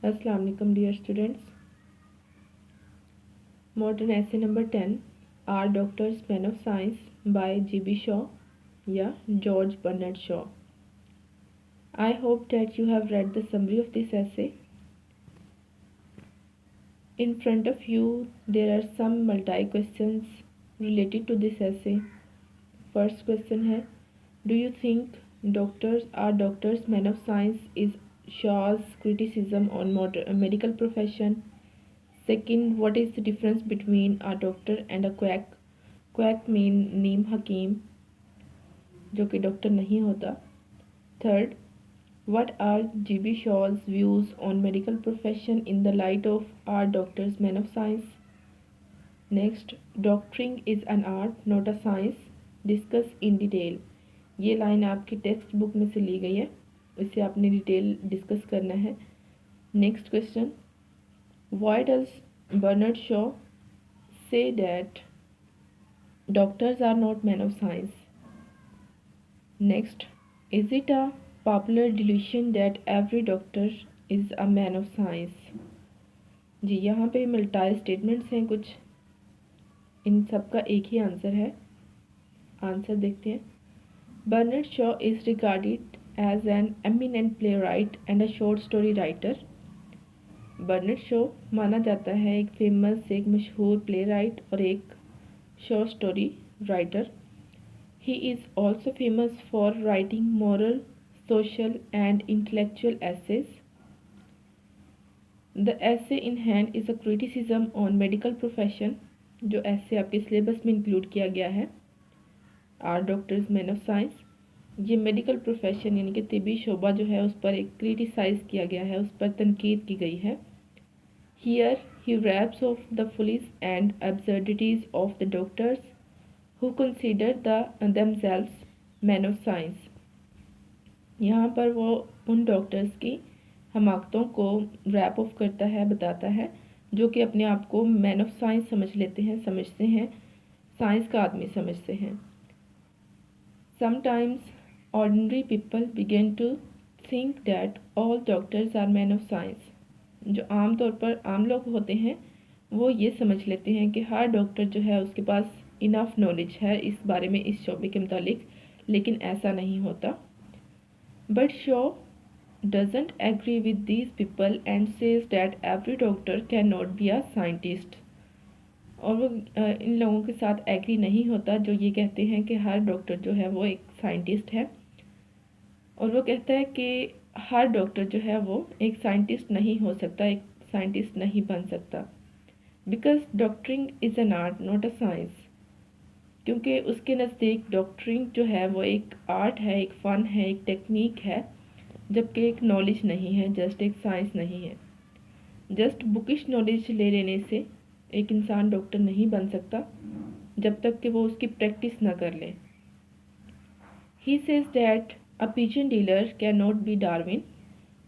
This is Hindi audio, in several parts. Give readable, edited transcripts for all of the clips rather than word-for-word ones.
अस्सलाम वालेकुम dear students. Modern essay number 10 are doctors man of science by G.B. Shaw या George Bernard Shaw. I hope that you have read the summary of this essay. In front of you there are some multi questions related to this essay. First question है, do you think doctors men of science is Shaw's criticism on medical profession? Second, what is the difference between a doctor and a quack? Quack mean नीम हकीम जो कि डॉक्टर नहीं होता. Third, what are G.B. Shaw's views on medical profession in the light of our doctors men of science? Next, doctoring is an art not a science. Discuss in detail. ये लाइन आपकी टेक्स्ट बुक में से ली गई है, इसे आपने डिटेल डिस्कस करना है. Next question, why does Bernard Shaw say that doctors are not men of science? Next, is it a popular delusion that every doctor is a man of science? जी, यहाँ पे मल्टी स्टेटमेंट्स हैं कुछ, इन सब का एक ही आंसर है. आंसर देखते हैं. Bernard Shaw is regarded as an eminent playwright and a short story writer. Bernard Shaw माना जाता है एक मशहूर प्ले राइट और एक short story writer. He is also famous for writing moral, social and intellectual essays. The essay in hand is a criticism on medical profession, जो essay आपके सिलेबस में इंक्लूड किया गया है. Are doctors man of science, ये मेडिकल प्रोफेशन यानी कि तिबी शोबा जो है उस पर एक क्रिटिसाइज किया गया है, उस पर तनकीद की गई है. Here he raps off the follies and absurdities of the doctors who consider themselves men of science. यहाँ पर वो उन डॉक्टर्स की हमाकतों को रैप ऑफ करता है, बताता है, जो कि अपने आप को मैन ऑफ साइंस समझते हैं, साइंस का आदमी समझते हैं. Sometimes ordinary people begin to think that all doctors are men of science. जो आम तौर पर आम लोग होते हैं वो ये समझ लेते हैं कि हर डॉक्टर जो है उसके पास इनफ नॉलेज है इस बारे में, इस शोबे के मुतालिक, लेकिन ऐसा नहीं होता. But Shaw doesn't agree with these people and says that every doctor can not be a scientist. और वो इन लोगों के साथ एग्री नहीं होता जो ये कहते हैं कि हर डॉक्टर जो है वो एक साइंटिस्ट है. और वो कहता है कि हर डॉक्टर जो है वो एक साइंटिस्ट नहीं हो सकता, एक साइंटिस्ट नहीं बन सकता. Because doctoring is an art not a science. क्योंकि उसके नज़दीक डॉक्टरिंग जो है वो एक आर्ट है, एक फ़न है, एक टेक्निक है, जबकि एक नॉलेज नहीं है, जस्ट एक साइंस नहीं है. जस्ट बुकिश नॉलेज ले लेने से एक इंसान डॉक्टर नहीं बन सकता जब तक कि वो उसकी प्रैक्टिस ना कर ले. He says that a pigeon dealer can not B Darwin.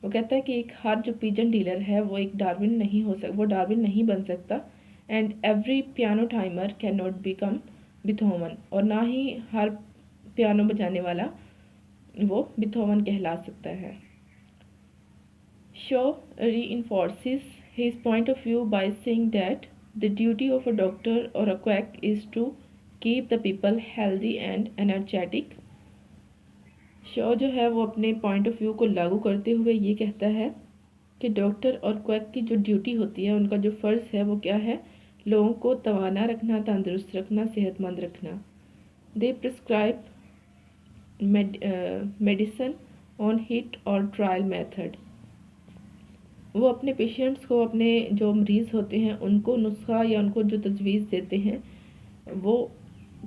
वो कहता है कि एक हर जो पिजन डीलर है वो एक डार्विन नहीं हो सकता, वो डार्विन नहीं बन सकता. And every piano timer can not become बिथोवन. और ना ही हर पियानो बजाने वाला वो बिथोवन कहला सकता है. Show reinforces his point of view by saying that the duty of a doctor or a quack is to keep the people healthy and energetic. Show जो है वो अपने पॉइंट ऑफ व्यू को लागू करते हुए ये कहता है कि डॉक्टर और क्वैक की जो ड्यूटी होती है, उनका जो फ़र्ज़ है वो क्या है, लोगों को तवाना रखना, तंदुरुस्त रखना, सेहतमंद रखना. दे प्रिस्क्राइब मेडिसन ऑन हिट और ट्रायल मेथड. वो अपने पेशेंट्स को, अपने जो मरीज़ होते हैं उनको नुस्खा या उनको जो तजवीज़ देते हैं वो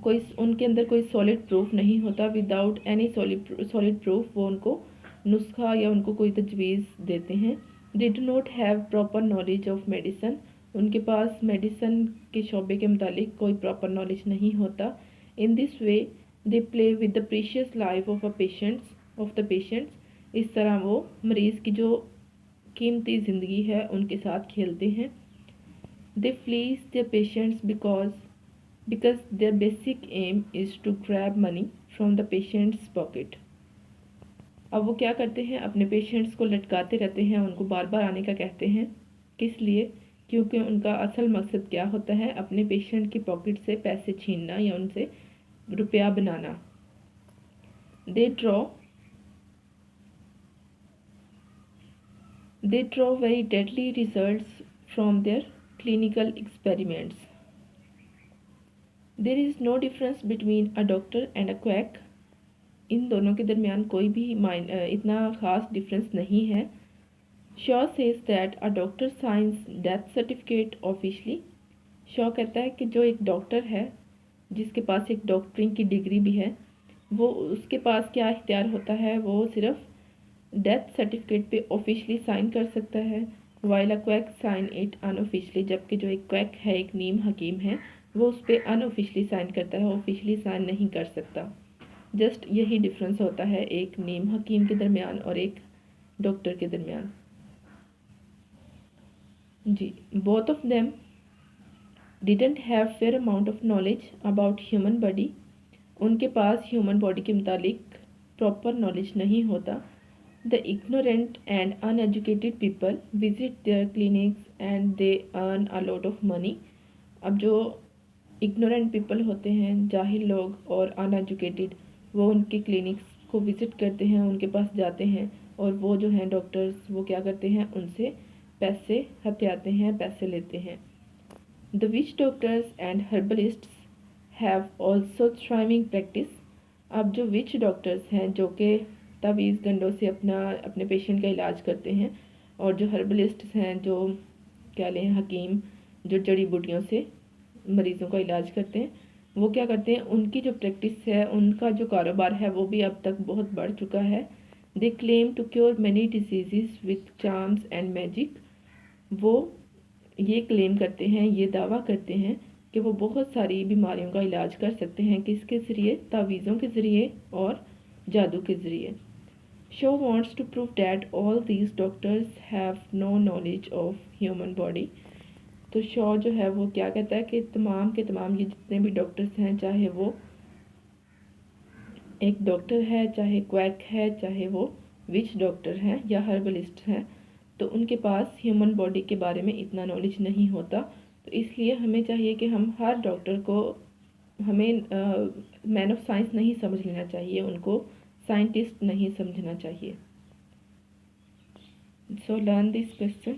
कोई उनके अंदर कोई सॉलिड प्रूफ नहीं होता. विदाउट एनी सॉलिड प्रूफ वो उनको नुस्खा या उनको कोई तजवीज़ देते हैं. They do not have proper knowledge of medicine. उनके पास मेडिसन के शोबे के मुतालिक कोई प्रॉपर नॉलेज नहीं होता. In this way they play with the precious life of the patients. इस तरह वो मरीज़ की जो कीमती ज़िंदगी है उनके साथ खेलते हैं. They fleece the patients because their basic aim is to grab money from the patient's pocket. अब वो क्या करते हैं, अपने पेशेंट्स को लटकाते रहते हैं, उनको बार बार आने का कहते हैं। किस लिए? क्योंकि उनका असल मकसद क्या होता है, अपने पेशेंट की पॉकेट से पैसे छीनना या उनसे रुपया बनाना। दे draw very deadly results from their clinical experiments. There is no difference between a doctor and a quack. इन दोनों के दरमियान कोई भी इतना ख़ास डिफरेंस नहीं है। Shaw says that a doctor science death certificate officially. Shaw कहता है कि जो एक डॉक्टर है जिसके पास एक डॉक्टरिंग की डिग्री भी है, वो उसके पास क्या इख्तियार होता है, वो सिर्फ डेथ सर्टिफिकेट पे ऑफिशियली साइन कर सकता है, while a quack sign it unofficially. जबकि जो एक क्वैक है, एक नीम हकीम है, वो उस पर अनऑफिशियली साइन करता है, ऑफिशियली साइन नहीं कर सकता। जस्ट यही डिफरेंस होता है एक नीम हकीम के दरमियान और एक डॉक्टर के दरमियान। जी, both of them didn't have fair amount of knowledge about human body. उनके पास ह्यूमन बॉडी के मुतालिक प्रॉपर नॉलेज नहीं होता। The ignorant and uneducated people visit their clinics and they earn a lot of money. अब जो ignorant people होते हैं, जाहिल लोग और uneducated, वो उनके clinics को visit करते हैं, उनके पास जाते हैं, और वो जो हैं डॉक्टर्स, वो क्या करते हैं, उनसे पैसे हथियाते हैं, पैसे लेते हैं। The witch doctors and herbalists have also thriving practice. अब जो विच डॉक्टर्स हैं जो कि तावीज़ गंडों से अपने पेशेंट का इलाज करते हैं, और जो हर्बलिस्ट्स हैं, जो क्या लें हकीम, जो जड़ी बूटियों से मरीज़ों का इलाज करते हैं, वो क्या करते हैं, उनकी जो प्रैक्टिस है, उनका जो कारोबार है, वो भी अब तक बहुत बढ़ चुका है। They claim to cure many diseases with charms and magic. वो ये क्लेम करते हैं, ये दावा करते हैं कि वो बहुत सारी बीमारियों का इलाज कर सकते हैं। किसके ज़रिए? तावीज़ों के ज़रिए और जादू के ज़रिए। Shaw wants to prove that all these doctors have no knowledge of human body. तो शो जो है वो क्या कहता है कि तमाम के तमाम ये जितने भी डॉक्टर्स हैं, चाहे वो एक डॉक्टर है, चाहे क्वैक है, चाहे वो विच डॉक्टर हैं या हर्बलिस्ट हैं, तो उनके पास ह्यूमन बॉडी के बारे में इतना नॉलेज नहीं होता। तो इसलिए हमें चाहिए कि हम हर डॉक्टर को, हमें मैन ऑफ साइंस नहीं समझ लेना चाहिए, उनको साइंटिस्ट नहीं समझना चाहिए। So learn this question.